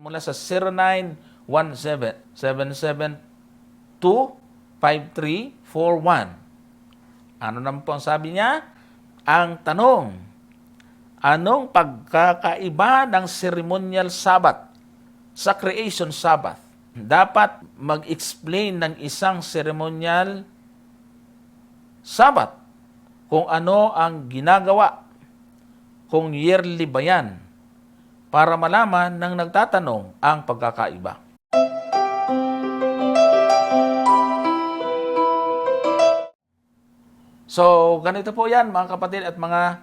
mula sa 0917-772-5341. Ano naman po ang sabi niya? Ang tanong, anong pagkakaiba ng ceremonial Sabbath sa creation Sabbath? Dapat mag-explain ng isang ceremonial Sabbath kung ano ang ginagawa, kung yearly ba yan, para malaman ng nagtatanong ang pagkakaiba. So, ganito po yan mga kapatid at mga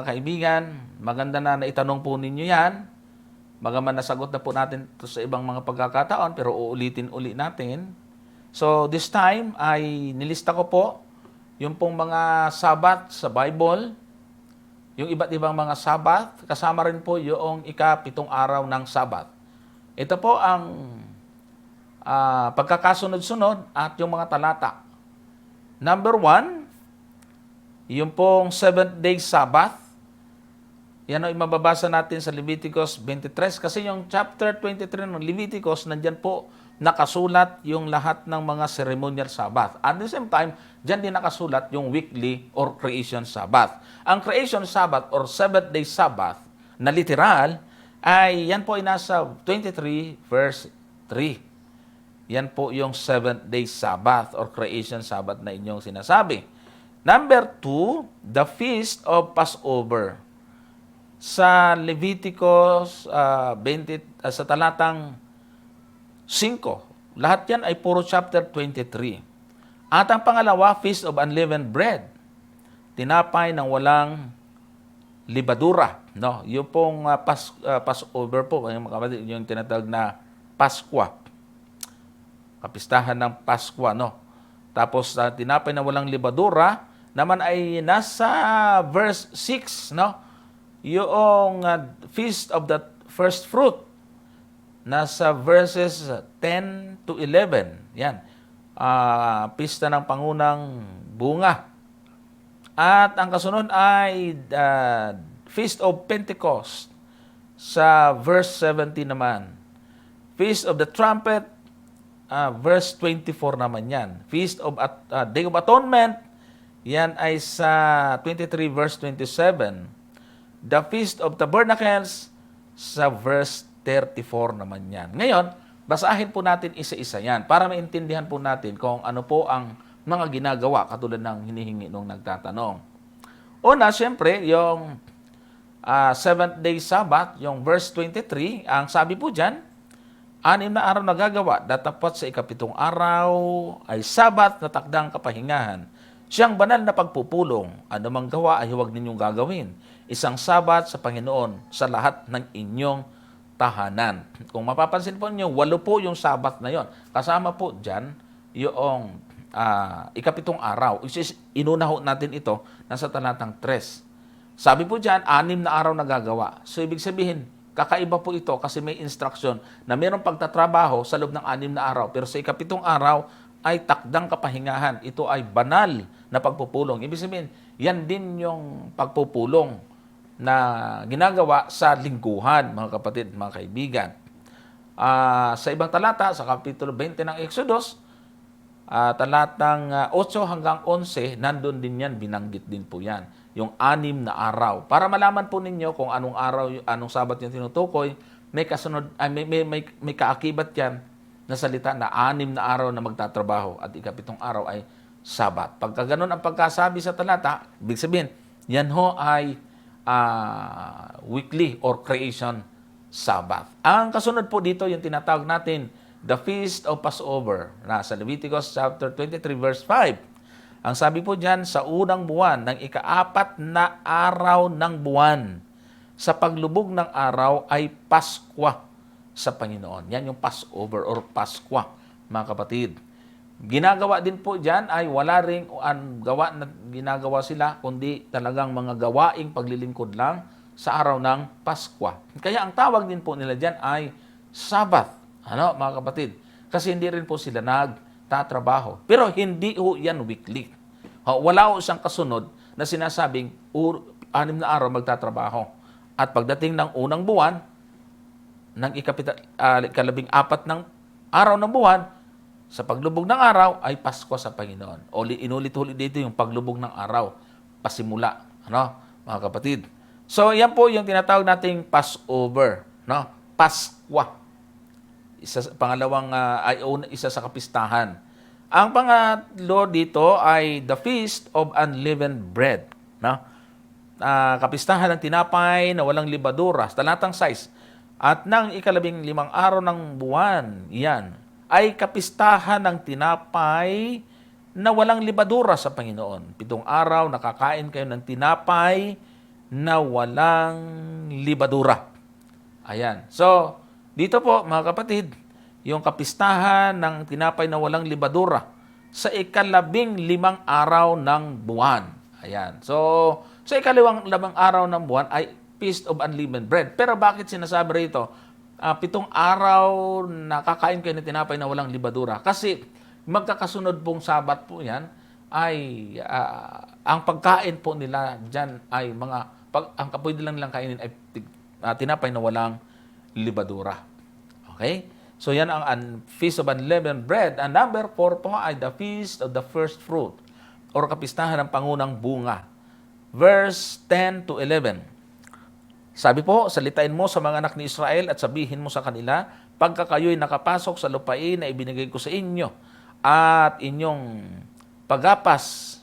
kaibigan. Maganda na naitanong po ninyo yan. Bagaman nasagot na po natin ito sa ibang mga pagkakataon, pero uulitin uli natin. So, this time ay nilista ko po yung pong mga Sabbath sa Bible, yung iba't ibang mga Sabbath, kasama rin po yung ika-7 araw ng Sabbath. Ito po ang pagkakasunod-sunod at yung mga talata. Number 1, yung pong 7th-day Sabbath. Yan ang mababasa natin sa Leviticus 23. Kasi yung chapter 23 ng Leviticus, nandyan po nakasulat yung lahat ng mga ceremonial Sabbath. At the same time, dyan din nakasulat yung weekly or creation Sabbath. Ang creation Sabbath or 7th-day Sabbath na literal, ay yan po ay nasa 23 verse 3. Yan po yung 7th-day Sabbath or creation Sabbath na inyong sinasabi. Number 2, the Feast of Passover. Sa Leviticus 20, sa talatang 5, lahat yan ay puro chapter 23. At ang pangalawa, Feast of Unleavened Bread. Tinapay ng walang libadura. No? Yung pong Passover po, yung tinatawag na Paskwa. Kapistahan ng Paskwa, no? Tapos tinapay ng walang libadura naman ay nasa verse 6, no? Yung Feast of the First Fruit, nasa verses 10 to 11. Yan. Pista ng pangunang bunga. At ang kasunod ay Feast of Pentecost, sa verse 17 naman. Feast of the Trumpet, verse 24 naman yan. Feast of Day of Atonement, yan ay sa 23 verse 27. The Feast of Tabernacles, sa verse 34 naman yan. Ngayon, basahin po natin isa-isa yan para maintindihan po natin kung ano po ang mga ginagawa katulad ng hinihingi nung nagtatanong. Una, siyempre, yung 7th-day Sabbath, yung verse 23, ang sabi po dyan, 6 na araw na gagawa, datapot sa ika-7 araw ay Sabbath na takdang kapahingahan. Siyang banal na pagpupulong, anumang gawa ay huwag ninyong gagawin. Isang Sabat sa Panginoon sa lahat ng inyong tahanan. Kung mapapansin po niyo, 8 po yung Sabat na yon. Kasama po dyan yung ika-7 araw. Inuna ho natin ito nasa talatang 3. Sabi po dyan, 6 na araw na gagawa. So ibig sabihin, kakaiba po ito kasi may instruction na mayroong pagtatrabaho sa loob ng 6 na araw. Pero sa ika-7 araw ay takdang kapahingahan. Ito ay banal na pagpupulong. Ibig sabihin, yan din yung pagpupulong na ginagawa sa lingguhan, mga kapatid, mga kaibigan. Sa ibang talata, sa Kapitulo 20 ng Exodus, talatang 8 hanggang 11, nandun din yan, binanggit din po yan. Yung 6 na araw. Para malaman po ninyo kung anong araw, anong Sabat yung tinutukoy, may kasunod, may kaakibat yan na salita na 6 na araw na magtatrabaho at ika-7 araw ay Sabat. Pagka ganun ang pagkasabi sa talata, ibig sabihin, yan ho ay weekly or creation Sabbath. Ang kasunod po dito, yung tinatawag natin, the Feast of Passover, na sa Leviticus chapter 23 verse 5. Ang sabi po dyan, sa unang buwan ng ika-4 na araw ng buwan, sa paglubog ng araw ay Paskwa sa Panginoon. Yan yung Passover or Paskwa, mga kapatid. Ginagawa din po dyan ay wala ring gawa na ginagawa sila, kundi talagang mga gawaing paglilingkod lang sa araw ng Paskwa. Kaya ang tawag din po nila dyan ay Sabbath. Ano, mga kapatid? Kasi hindi rin po sila nagtatrabaho. Pero hindi ho yan weekly. Wala ho isang kasunod na sinasabing 6 na araw magtatrabaho. At pagdating ng unang buwan, ng ikalabing-apat ng araw ng buwan, sa paglubog ng araw ay Pasko sa Panginoon. Inulit-ulit dito yung paglubog ng araw, pasimula, ano, mga kapatid. So, yan po yung tinatawag nating Passover, no? Paskwa. Isa sa kapistahan. Ang pangatlo dito ay the Feast of Unleavened Bread, no? Kapistahan ng tinapay na walang libadura, talatang 6. At ng ikalabing-limang araw ng buwan, yan, ay kapistahan ng tinapay na walang libadura sa Panginoon. 7 araw, nakakain kayo ng tinapay na walang libadura. Ayan. So, dito po, mga kapatid, yung kapistahan ng tinapay na walang libadura sa ikalabing-limang araw ng buwan. Ayan. So, sa ikalabing-limang araw ng buwan ay Feast of Unleavened Bread. Pero bakit sinasabi rito, 7 araw nakakain kayo ng tinapay na walang libadura? Kasi magkakasunod pong Sabat po yan, ay ang pagkain po nila dyan ay ang pwede lang nilang kainin ay tinapay na walang libadura. Okay? So yan ang Feast of Unleavened Bread. And number 4 po ay the Feast of the First Fruit or kapistahan ng pangunang bunga. Verse 10 to 11. Sabi po, salitain mo sa mga anak ni Israel at sabihin mo sa kanila, pagka kayo'y nakapasok sa lupain na ibinigay ko sa inyo at inyong pagapas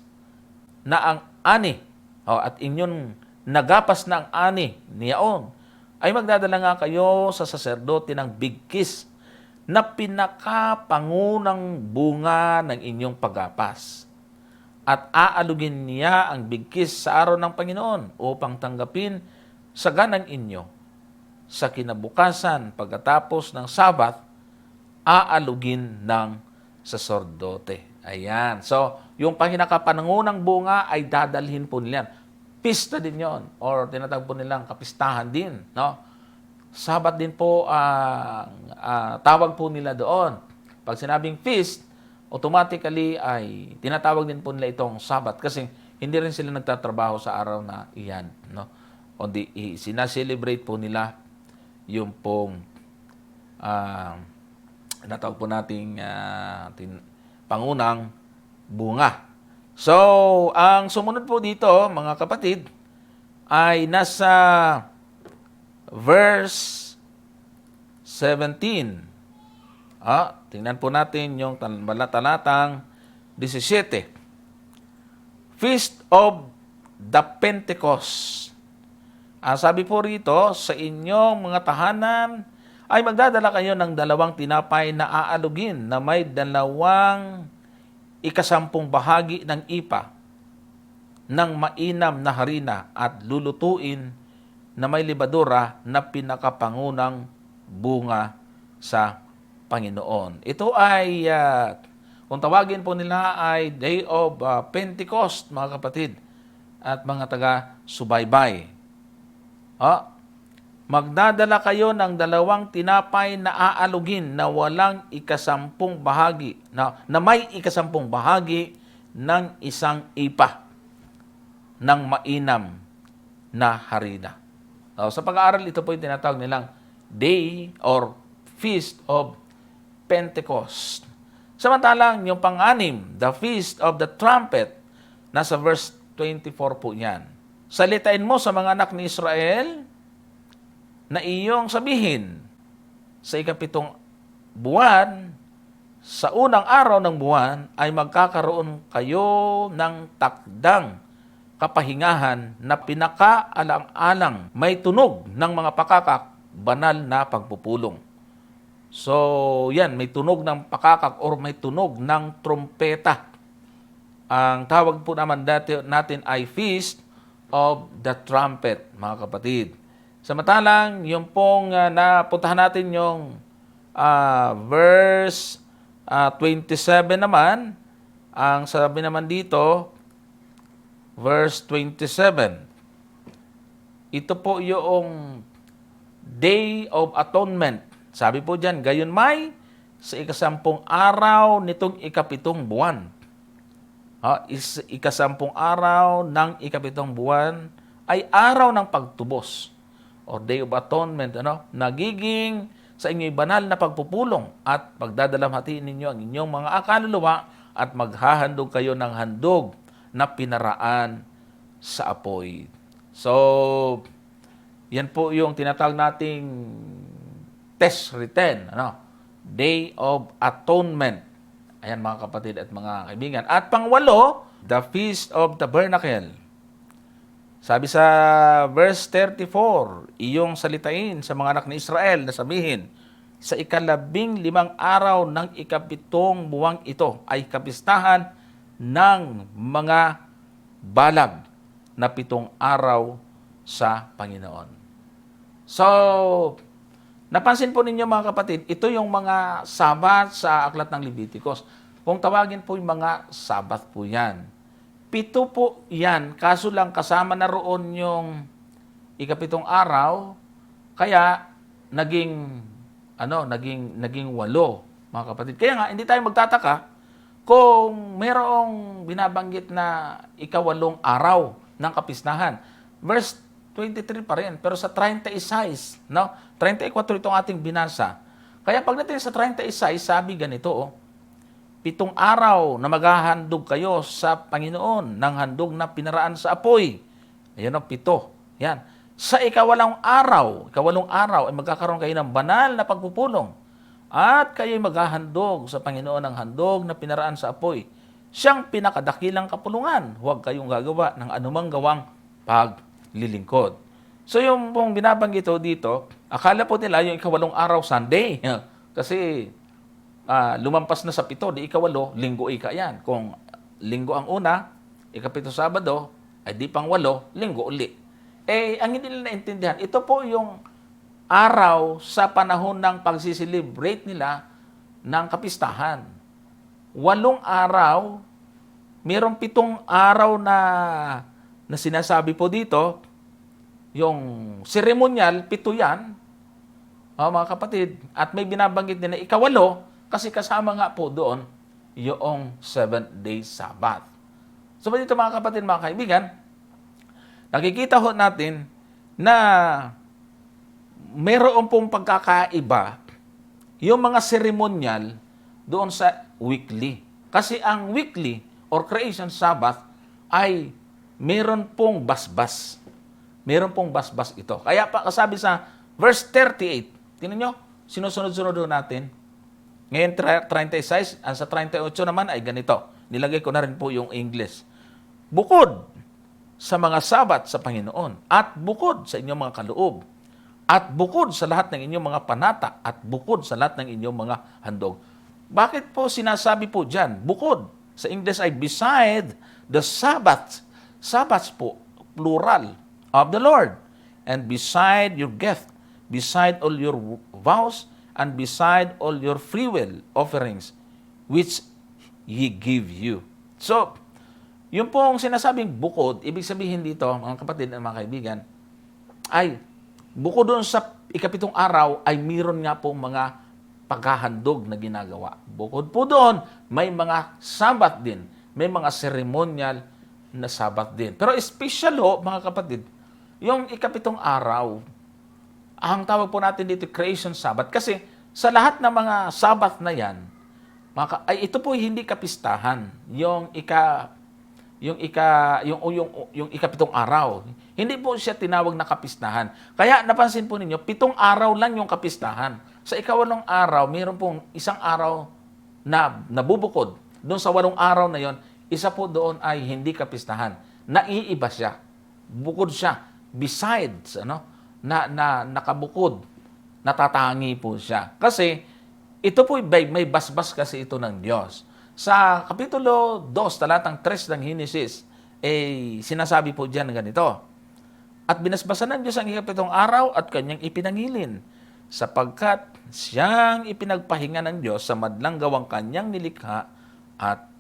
na ang ani, at inyong nagapas na ang ani niyaon, ay magdadala nga kayo sa saserdote ng bigkis na pinakapangunang bunga ng inyong pagapas. At aalugin niya ang bigkis sa araw ng Panginoon upang tanggapin sa ganang inyo. Sa kinabukasan, pagkatapos ng Sabat, aalugin ng saserdote. Ayan. So, yung panginakapanangunang bunga ay dadalhin po nila. Pista din yon or tinatawag po nilang kapistahan din. No? Sabat din po ang tawag po nila doon. Pag sinabing feast, automatically ay tinatawag din po nila itong Sabat kasi hindi rin sila nagtatrabaho sa araw na iyan. No? Kundi sinaselebrate po nila yung pong natawag po nating pangunang bunga. So, ang sumunod po dito, mga kapatid, ay nasa verse 17. Tingnan po natin yung talatang 17. Feast of the Pentecost. Sabi po rito, sa inyong mga tahanan ay magdadala kayo ng 2 tinapay na aalugin na may 2 ikasampung bahagi ng ipa ng mainam na harina at lulutuin na may libadura na pinakapangunang bunga sa Panginoon. Ito ay, kung tawagin po nila ay Day of Pentecost, mga kapatid at mga taga-subaybay. Magdadala kayo ng 2 tinapay na aalugin na walang ikasampung bahagi, na may ikasampung bahagi ng isang ipa ng mainam na harina. Sa pag-aaral, ito po yung tinatawag nilang Day or Feast of Pentecost. Samantalang yung pang-anim, the Feast of the Trumpet, nasa verse 24 po yan. Salitain mo sa mga anak ni Israel na iyong sabihin sa ikapitong buwan, sa unang araw ng buwan, ay magkakaroon kayo ng takdang kapahingahan na pinakaalang-alang may tunog ng mga pakakak, banal na pagpupulong. So, yan, may tunog ng pakakak or may tunog ng trompeta. Ang tawag po naman natin ay Feast of the Trumpet, mga kapatid. Samantalang, yung pong napuntahan natin yung verse 27 naman, ang sabi naman dito, verse 27, ito po yung Day of Atonement. Sabi po dyan, gayon may sa ikasampung araw nitong ikapitong buwan. Ikasampung araw ng ikapitong buwan ay araw ng pagtubos or Day of Atonement, nagiging sa inyong banal na pagpupulong at pagdadalamhatiin ninyo ang inyong mga akaluluwa at maghahandog kayo ng handog na pinaraan sa apoy. So, yan po yung tinatawag nating test written, Day of Atonement. Ayan mga kapatid at mga kaibigan. At pangwalo, the Feast of Tabernacle. Sabi sa verse 34, iyong salitain sa mga anak ni Israel na sabihin, sa ika-15 araw ng ika-7 buwang ito ay kapistahan ng mga balag na 7 araw sa Panginoon. So, napansin po ninyo mga kapatid, ito yung mga Sabat sa aklat ng Leviticus. Kung tawagin po yung mga Sabat po yan. 7 po yan, kaso lang kasama na roon yung ika-7 araw, kaya naging 8, mga kapatid. Kaya nga, hindi tayo magtataka kung mayroong binabanggit na ika-8 araw ng kapistahan. Verse 23 pa rin, pero sa 36, 34 itong ating binasa. Kaya pagdating sa 36, sabi ganito, 7 araw na maghahandog kayo sa Panginoon ng handog na pinaraan sa apoy. Ayan 7. Yan. Sa ika-8 araw ay magkakaroon kayo ng banal na pagpupulong at kayo'y maghahandog sa Panginoon ng handog na pinaraan sa apoy. Siyang pinakadakilang kapulungan. Huwag kayong gagawa ng anumang gawang paglilingkod. So yung pong binabanggit dito, akala po nila yung ika-8 araw Sunday. Kasi lumampas na sa 7, di ika-8, linggo ika yan. Kung linggo ang una, ika-7 Sabado, ay di pang 8, linggo uli. Ang hindi nila naintindihan, ito po yung araw sa panahon ng pagsiselebrate nila ng kapistahan. 8 araw, mayroong 7 araw na sinasabi po dito, yung ceremonial, 7 yan, mga kapatid, at may binabanggit din na ika-8, kasi kasama nga po doon yung 7-day Sabbath. So dito mga kapatid, mga kaibigan, nakikita ho natin na mayroon pong pagkakaiba yung mga ceremonial doon sa weekly. Kasi ang weekly or creation Sabbath ay mayroon pong basbas. Mayroon pong basbas ito. Kaya pa kasabi sa verse 38, tingnan nyo, sinusunod-sunod natin. Ngayon 36, sa 38 naman ay ganito. Nilagay ko na rin po yung English. Bukod sa mga Sabat sa Panginoon, at bukod sa inyong mga kaloob, at bukod sa lahat ng inyong mga panata, at bukod sa lahat ng inyong mga handog. Bakit po sinasabi po dyan? Bukod. Sa English ay beside the Sabbath. Sabbaths po, plural, of the Lord. And beside your gift, beside all your vows, and beside all your freewill offerings, which He give you. So, yung pong sinasabing bukod, ibig sabihin dito, mga kapatid at mga kaibigan, ay bukod doon sa ika-7 araw, ay meron nga pong mga paghahandog na ginagawa. Bukod po doon, may mga Sabat din. May mga ceremonial na Sabat din. Pero special mga kapatid, yung ika-7 araw, ang tawag po natin dito, Creation Sabbath. Kasi sa lahat ng mga Sabbath na yan, ay ito po hindi kapistahan. Yung ika-7 araw. Hindi po siya tinawag na kapistahan. Kaya napansin po ninyo, 7 araw lang yung kapistahan. Sa ika-8 araw, mayroon pong 1 araw na nabubukod. Doon sa 8 araw na yon, isa po doon ay hindi kapistahan. Naiiba siya. Bukod siya. Besides, na nakabukod. Natatangi po siya. Kasi, ito po may basbas kasi ito ng Diyos. Sa Kapitulo 2, talatang 3 ng Henesis, sinasabi po diyan ganito, at binasbasan ng Diyos ang ika-7 araw at kanyang ipinangilin, sapagkat siyang ipinagpahinga ng Diyos sa madlang gawang kanyang nilikha at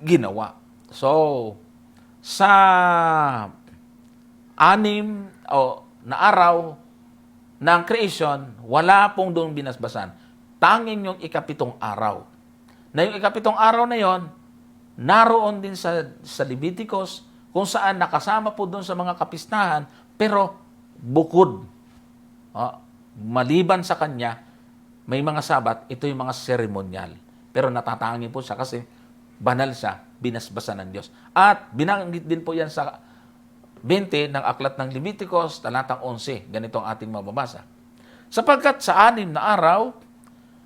ginawa. So, sa 6 na araw ng creation, wala pong doon binasbasan. Tanging yung ika-7 araw. Na yung ika-7 araw na yon, naroon din sa Leviticus, kung saan nakasama po doon sa mga kapistahan, pero bukod, maliban sa kanya, may mga sabat, ito yung mga seremonyal. Pero natatangi po siya kasi banal siya, binasbasan ng Diyos. At binanggit din po yan sa 20 ng Aklat ng Leviticus, talatang 11. Ganito ang ating mababasa. Sapagkat sa 6 na araw,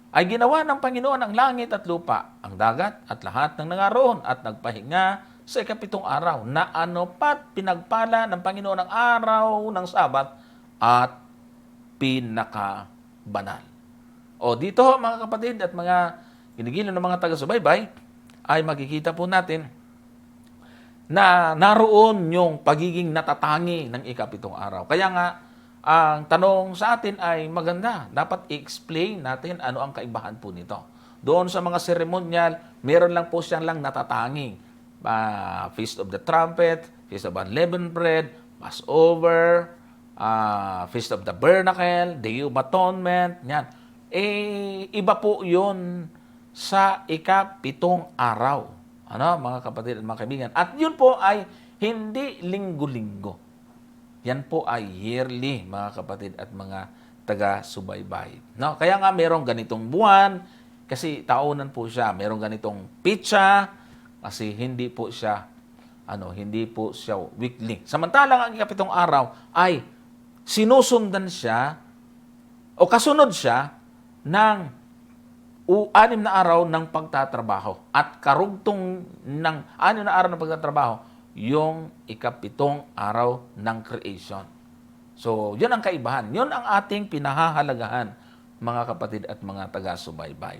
ay ginawa ng Panginoon ang langit at lupa, ang dagat at lahat ng nangaroon at nagpahinga sa 7 araw, na pat pinagpala ng Panginoon ang araw ng Sabat at pinakabanal. O dito mga kapatid at mga ginigiliw ng mga taga-subaybay, ay makikita po natin na naroon yung pagiging natatangi ng 7 araw. Kaya nga, ang tanong sa atin ay maganda. Dapat i-explain natin ano ang kaibahan po nito. Doon sa mga seremonyal, meron lang po siyang lang natatangi. Feast of the Trumpet, Feast of Unleavened Bread, Passover, Feast of the Tabernacle, Day of Atonement, yan. Iba po yun sa 7 araw. Mga kapatid at mga kaibigan. At yun po ay hindi linggo-linggo. Yan po ay yearly, mga kapatid at mga taga-subaybay. Kaya nga merong ganitong buwan, kasi taunan po siya. Merong ganitong pitsa, kasi hindi po siya weekly. Samantalang ang 7 araw ay sinusundan siya o kasunod siya ng 6 na araw ng pagtatrabaho. At karugtong ng 6 na araw ng pagtatrabaho, yung 7 araw ng creation. So, yun ang kaibahan. Yun ang ating pinahahalagahan, mga kapatid at mga taga-subaybay.